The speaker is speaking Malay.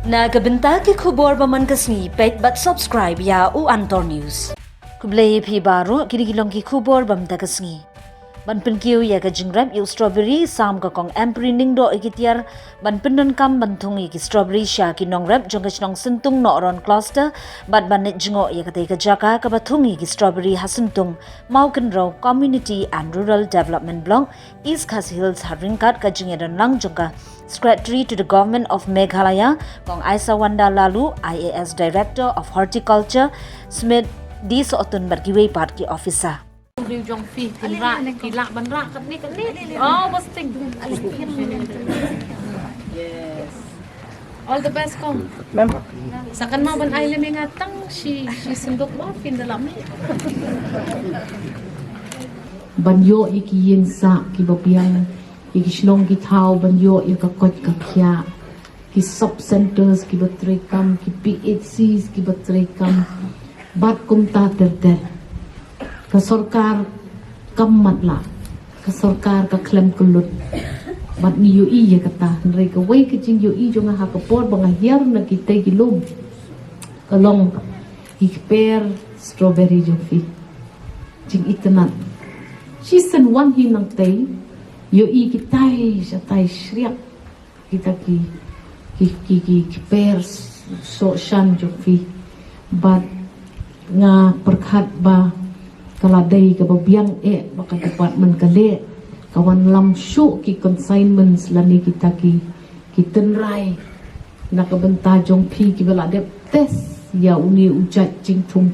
Nagabenta ki khubor baman kasni pet but subscribe ya u Antor News. Kublay phi baru kirigilong ki khubor bamda kasni. Banpin kiu ya ka jingrap yu strawberry sam ka kong empri ning do ikitiar banpin non kam bantung ki strawberry sha ki nongrep jong nong sentung no ron cluster bat banit jingo ya ka te ka jaka ka batung ki strawberry hasentung Mauken Row Community and Rural Development Block East Khas Hills Haringkat ka jingedan lang jongka Secretary to the Government of Meghalaya kong Aisa Wanda Lalu IAS Director of Horticulture Smith di Sootun bergiwei part ki officer. Riu jong phi kila ban ra kat ni oh posting yes all the best ko ma'am sakan ma ban ay lemi ngatang she sindok ba pin dalam banyo ikiyin sa kibabiang ikisnong gitaw banyo ikakot kakya ki sub centers ki batrekam ki PHCs ki batrekam bat kumta terter ka sarkar kammatla ka sarkar ka klem kulut bat ni yu iya kata nre ka wei ka jing yu i jonga ha ka por banga hiar na kitay gilum kalong ikper strawberry jofi jing itanan season 1 hinang tay yu i kitay sa tay shriak kita ki per so shan jofi bat nga perkhat ba kaladai ka babiang baka department kale kawan lamsyu ki consignments lani kita ki tenrai na kabentajong pi ki bala dep tes ya uni ujat jing tum